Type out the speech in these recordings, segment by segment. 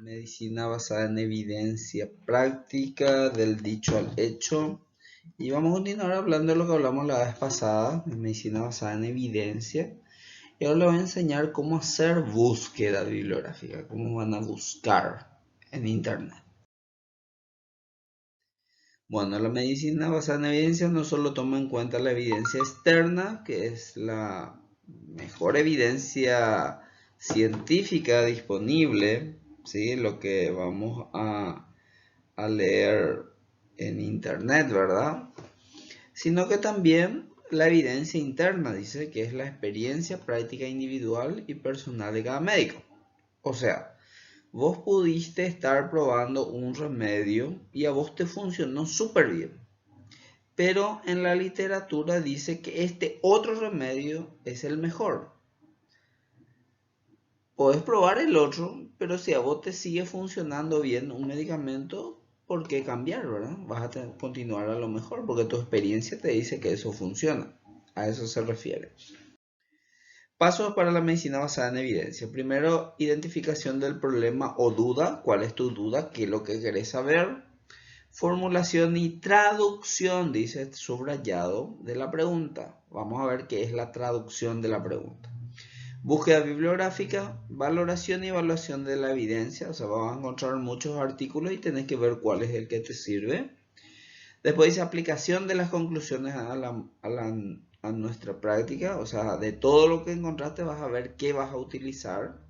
Medicina basada en evidencia práctica, del dicho al hecho. Y vamos a continuar hablando de lo que hablamos la vez pasada, de medicina basada en evidencia. Y ahora les voy a enseñar cómo hacer búsqueda bibliográfica, cómo van a buscar en internet. Bueno, la medicina basada en evidencia no solo toma en cuenta la evidencia externa, que es la mejor evidencia científica disponible, ¿sí? Lo que vamos a leer en internet, ¿verdad? Sino que también la evidencia interna, dice, que es la experiencia práctica individual y personal de cada médico. O sea, vos pudiste estar probando un remedio y a vos te funcionó súper bien. Pero en la literatura dice que este otro remedio es el mejor. Podés probar el otro, pero si a vos te sigue funcionando bien un medicamento, ¿por qué cambiar, verdad? Vas a continuar a lo mejor, porque tu experiencia te dice que eso funciona. A eso se refiere. Pasos para la medicina basada en evidencia. Primero, identificación del problema o duda. ¿Cuál es tu duda? ¿Qué es lo que querés saber? Formulación y traducción, dice subrayado, de la pregunta. Vamos a ver qué es la traducción de la pregunta. Búsqueda bibliográfica, valoración y evaluación de la evidencia. O sea, vas a encontrar muchos artículos y tenés que ver cuál es el que te sirve. Después dice aplicación de las conclusiones a nuestra práctica. O sea, de todo lo que encontraste vas a ver qué vas a utilizar.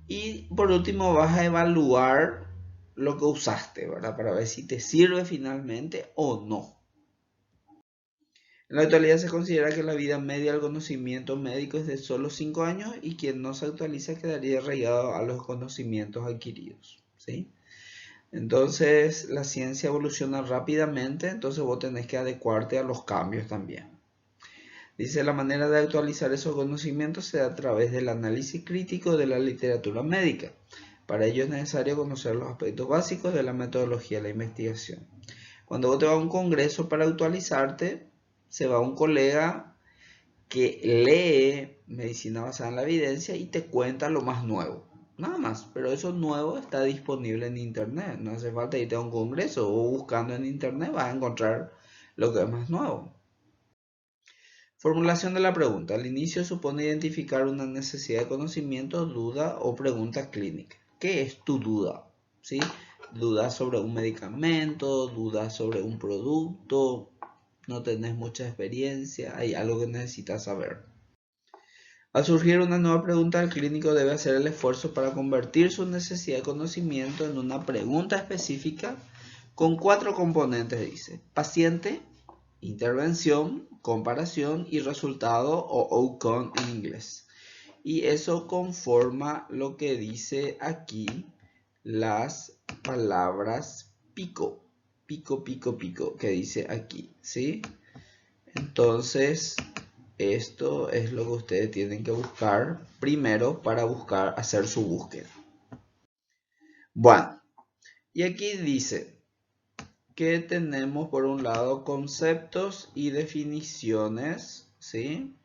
Y por último vas a evaluar lo que usaste, ¿verdad? Para ver si te sirve finalmente o no. En la actualidad se considera que la vida media del conocimiento médico es de solo 5 años y quien no se actualiza quedaría arraigado a los conocimientos adquiridos, ¿sí? Entonces la ciencia evoluciona rápidamente, entonces vos tenés que adecuarte a los cambios también. Dice, la manera de actualizar esos conocimientos se da a través del análisis crítico de la literatura médica. Para ello es necesario conocer los aspectos básicos de la metodología de la investigación. Cuando vos te vas a un congreso para actualizarte, se va un colega que lee medicina basada en la evidencia y te cuenta lo más nuevo. Nada más, pero eso nuevo está disponible en internet. No hace falta irte a un congreso o buscando en internet vas a encontrar lo que es más nuevo. Formulación de la pregunta. Al inicio supone identificar una necesidad de conocimiento, duda o pregunta clínica. ¿Qué es tu duda? ¿Sí? Dudas sobre un medicamento, dudas sobre un producto, no tenés mucha experiencia, hay algo que necesitas saber. Al surgir una nueva pregunta, el clínico debe hacer el esfuerzo para convertir su necesidad de conocimiento en una pregunta específica con 4 componentes, dice. Paciente, intervención, comparación y resultado, o outcome en inglés. Y eso conforma lo que dice aquí las palabras pico, que dice aquí, ¿sí? Entonces, esto es lo que ustedes tienen que buscar primero para hacer su búsqueda. Bueno, y aquí dice que tenemos por un lado conceptos y definiciones, ¿sí?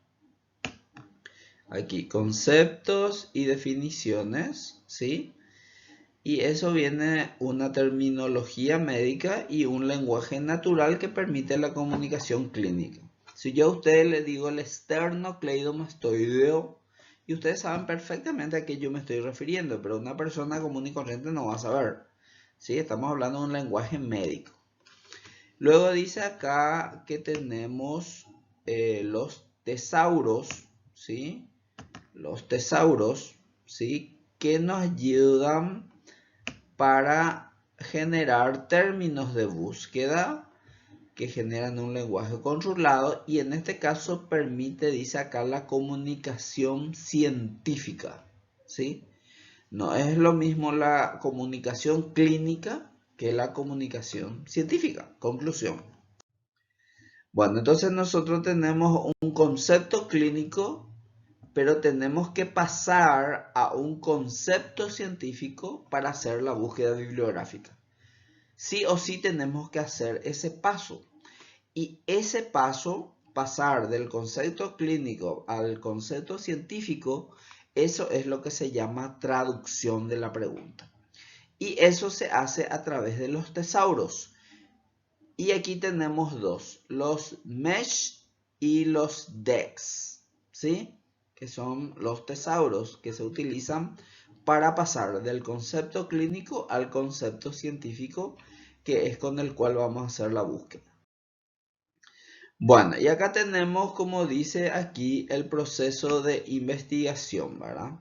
Aquí, conceptos y definiciones, ¿sí? Y eso viene una terminología médica y un lenguaje natural que permite la comunicación clínica. Si yo a ustedes les digo el esternocleidomastoideo, y ustedes saben perfectamente a qué yo me estoy refiriendo, pero una persona común y corriente no va a saber. ¿Sí? Estamos hablando de un lenguaje médico. Luego dice acá que tenemos los tesauros, ¿sí? Los tesauros, ¿sí? Que nos ayudan para generar términos de búsqueda que generan un lenguaje controlado y en este caso permite, dice acá, la comunicación científica, ¿sí? No es lo mismo la comunicación clínica que la comunicación científica. Conclusión. Bueno, entonces nosotros tenemos un concepto clínico, pero tenemos que pasar a un concepto científico para hacer la búsqueda bibliográfica. Sí o sí tenemos que hacer ese paso. Y ese paso, pasar del concepto clínico al concepto científico, eso es lo que se llama traducción de la pregunta. Y eso se hace a través de los tesauros. Y aquí tenemos dos, los mesh y los dex, ¿sí? Que son los tesauros que se utilizan para pasar del concepto clínico al concepto científico, que es con el cual vamos a hacer la búsqueda. Bueno, y acá tenemos, como dice aquí, el proceso de investigación, ¿verdad?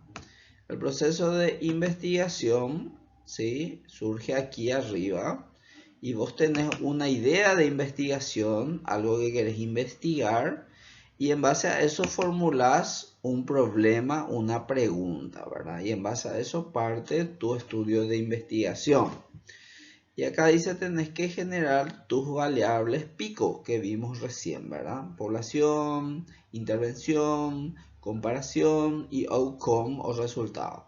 El proceso de investigación, ¿sí? Surge aquí arriba y vos tenés una idea de investigación, algo que querés investigar, y en base a eso formulás un problema, una pregunta, ¿verdad? Y en base a eso parte tu estudio de investigación. Y acá dice tenés que generar tus variables pico que vimos recién, ¿verdad? Población, intervención, comparación y outcome o resultado.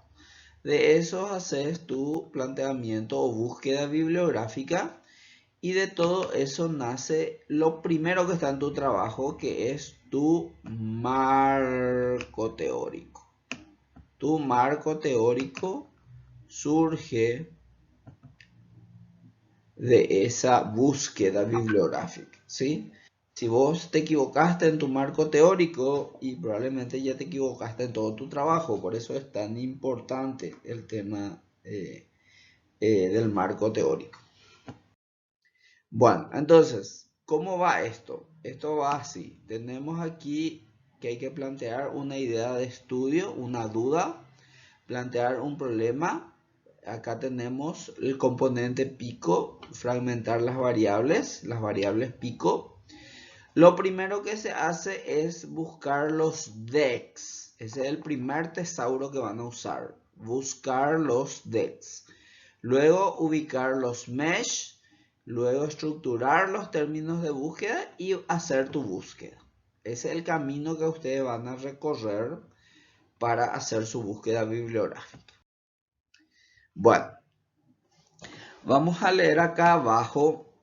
De eso haces tu planteamiento o búsqueda bibliográfica y de todo eso nace lo primero que está en tu trabajo, que es tu marco teórico. Tu marco teórico surge de esa búsqueda bibliográfica, ¿sí? Si vos te equivocaste en tu marco teórico y probablemente ya te equivocaste en todo tu trabajo, por eso es tan importante el tema del marco teórico. Bueno, entonces, ¿cómo va esto? Esto va así. Tenemos aquí que hay que plantear una idea de estudio, una duda, plantear un problema. Acá tenemos el componente pico, fragmentar las variables pico. Lo primero que se hace es buscar los DEX. Ese es el primer tesauro que van a usar. Buscar los DEX. Luego ubicar los mesh. Luego estructurar los términos de búsqueda y hacer tu búsqueda. Ese es el camino que ustedes van a recorrer para hacer su búsqueda bibliográfica. Bueno, vamos a leer acá abajo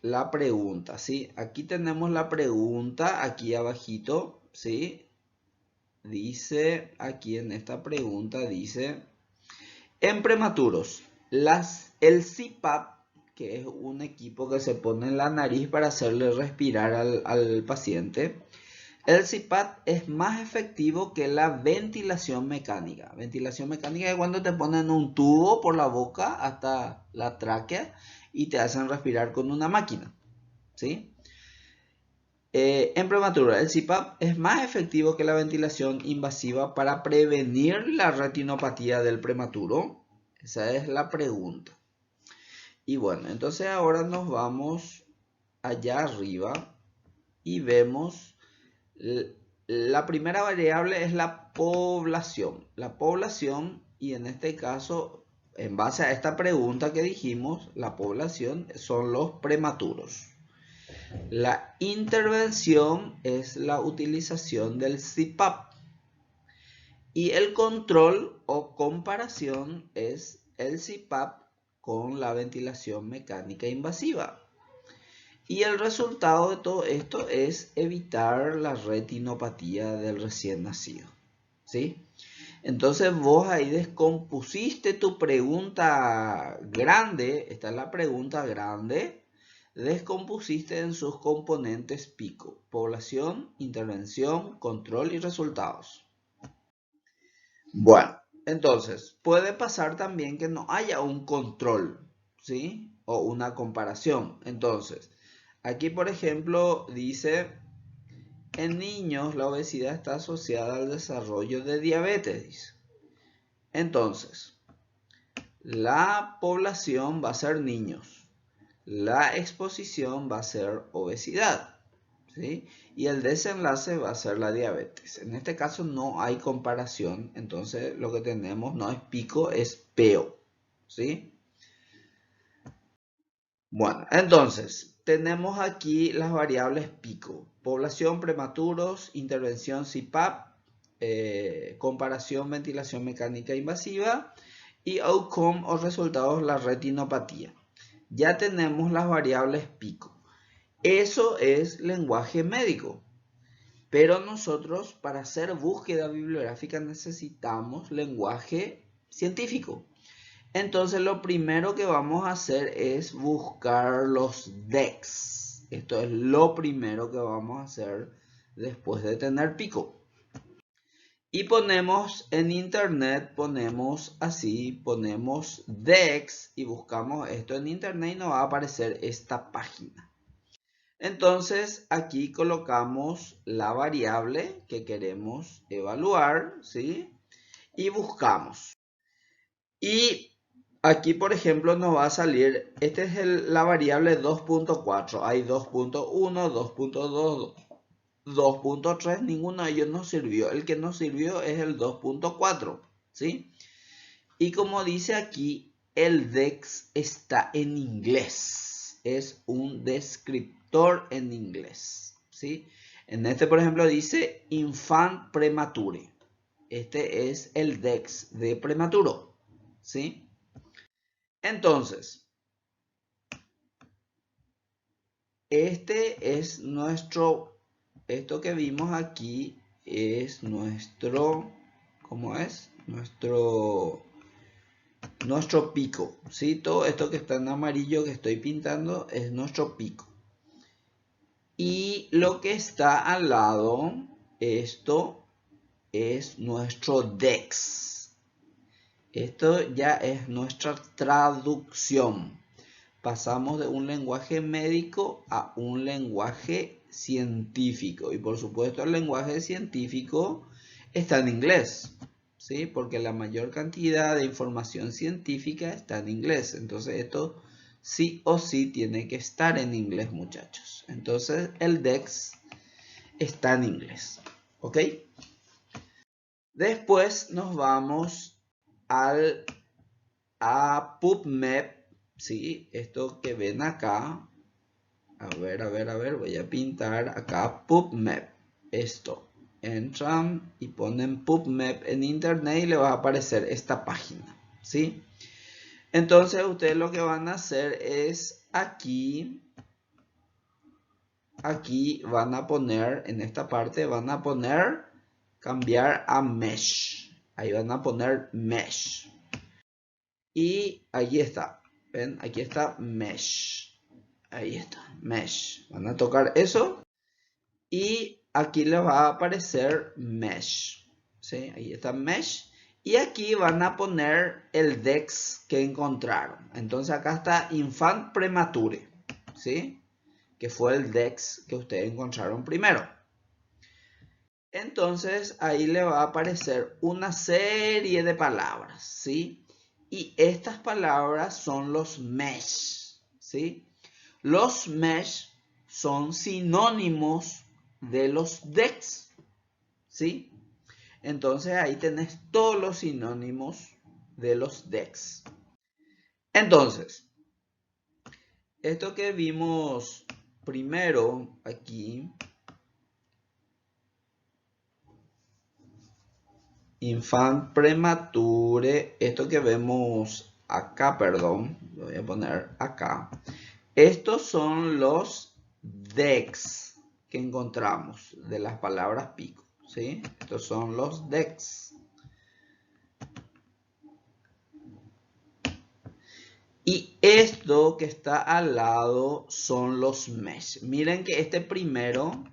la pregunta, ¿sí? Aquí tenemos la pregunta, aquí abajito, ¿sí? Dice, aquí en esta pregunta dice, en prematuros, el CPAP, que es un equipo que se pone en la nariz para hacerle respirar al paciente, el CPAP es más efectivo que la ventilación mecánica. Ventilación mecánica es cuando te ponen un tubo por la boca hasta la tráquea y te hacen respirar con una máquina, ¿sí? En prematuro, el CPAP es más efectivo que la ventilación invasiva para prevenir la retinopatía del prematuro. Esa es la pregunta. Y bueno, entonces ahora nos vamos allá arriba y vemos la primera variable es la población. La población, y en este caso, en base a esta pregunta que dijimos, la población son los prematuros. La intervención es la utilización del CPAP. Y el control o comparación es el CPAP con la ventilación mecánica invasiva. Y el resultado de todo esto es evitar la retinopatía del recién nacido, ¿sí? Entonces vos ahí descompusiste tu pregunta grande, esta es la pregunta grande, descompusiste en sus componentes pico, población, intervención, control y resultados. Bueno, entonces puede pasar también que no haya un control, ¿sí? O una comparación. Entonces, aquí, por ejemplo, dice, en niños la obesidad está asociada al desarrollo de diabetes. Entonces, la población va a ser niños. La exposición va a ser obesidad, ¿sí? Y el desenlace va a ser la diabetes. En este caso no hay comparación, entonces lo que tenemos no es pico, es peo, ¿sí? Bueno, entonces, tenemos aquí las variables pico. Población, prematuros, intervención CPAP, comparación, ventilación mecánica invasiva y outcome o resultados, la retinopatía. Ya tenemos las variables pico. Eso es lenguaje médico. Pero nosotros para hacer búsqueda bibliográfica necesitamos lenguaje científico. Entonces lo primero que vamos a hacer es buscar los DEX. Esto es lo primero que vamos a hacer después de tener pico. Y ponemos en internet, ponemos así, ponemos DEX y buscamos esto en internet y nos va a aparecer esta página. Entonces aquí colocamos la variable que queremos evaluar, ¿sí? Y buscamos. Y aquí, por ejemplo, nos va a salir, esta es la variable 2.4. Hay 2.1, 2.2, 2.3, ninguno de ellos nos sirvió. El que nos sirvió es el 2.4, ¿sí? Y como dice aquí, el DEX está en inglés. Es un descriptor en inglés, ¿sí? En este, por ejemplo, dice infant premature. Este es el DEX de prematuro, ¿sí? Entonces, este es nuestro, esto que vimos aquí es nuestro, ¿cómo es? Nuestro pico, ¿sí? Todo esto que está en amarillo que estoy pintando es nuestro pico. Y lo que está al lado, esto es nuestro DEX. Esto ya es nuestra traducción. Pasamos de un lenguaje médico a un lenguaje científico. Y por supuesto el lenguaje científico está en inglés, ¿sí? Porque la mayor cantidad de información científica está en inglés. Entonces esto sí o sí tiene que estar en inglés, muchachos. Entonces el DEX está en inglés, ¿ok? Después nos vamos a PubMed, ¿sí? Esto que ven acá. A ver, voy a pintar acá PubMed. Esto. Entran y ponen PubMed en internet y le va a aparecer esta página, ¿sí? Entonces ustedes lo que van a hacer es aquí van a poner, en esta parte van a poner, cambiar a Mesh. Ahí van a poner Mesh. Y ahí está. ¿Ven? Aquí está Mesh. Ahí está, Mesh. Van a tocar eso. Y aquí les va a aparecer Mesh. ¿Sí? Ahí está Mesh. Y aquí van a poner el DEX que encontraron. Entonces acá está Infant Premature. ¿Sí? Que fue el DEX que ustedes encontraron primero. Entonces ahí le va a aparecer una serie de palabras, ¿sí? Y estas palabras son los mesh, ¿sí? Los mesh son sinónimos de los DEX, ¿sí? Entonces ahí tenés todos los sinónimos de los DEX. Entonces, esto que vimos primero aquí, infant premature, esto que vemos acá, perdón, lo voy a poner acá. Estos son los DEX que encontramos de las palabras pico, ¿sí? Estos son los DEX. Y esto que está al lado son los mesh. Miren que este primero,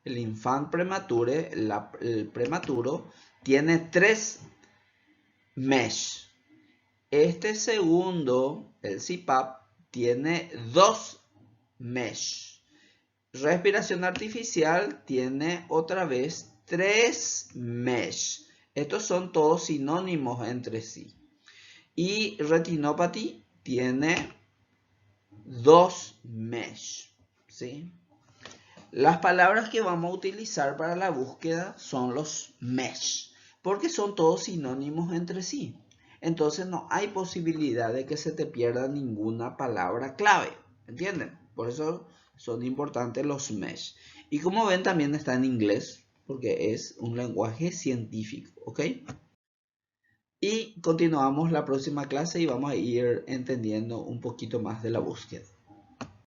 el infant premature, el prematuro, tiene 3 mesh. Este segundo, el CPAP, tiene 2 mesh. Respiración artificial tiene otra vez 3 mesh. Estos son todos sinónimos entre sí. Y retinopathy tiene 2 mesh, ¿sí? Las palabras que vamos a utilizar para la búsqueda son los mesh, porque son todos sinónimos entre sí. Entonces no hay posibilidad de que se te pierda ninguna palabra clave, ¿entienden? Por eso son importantes los mesh. Y como ven también está en inglés, porque es un lenguaje científico, ¿ok? Y continuamos la próxima clase y vamos a ir entendiendo un poquito más de la búsqueda.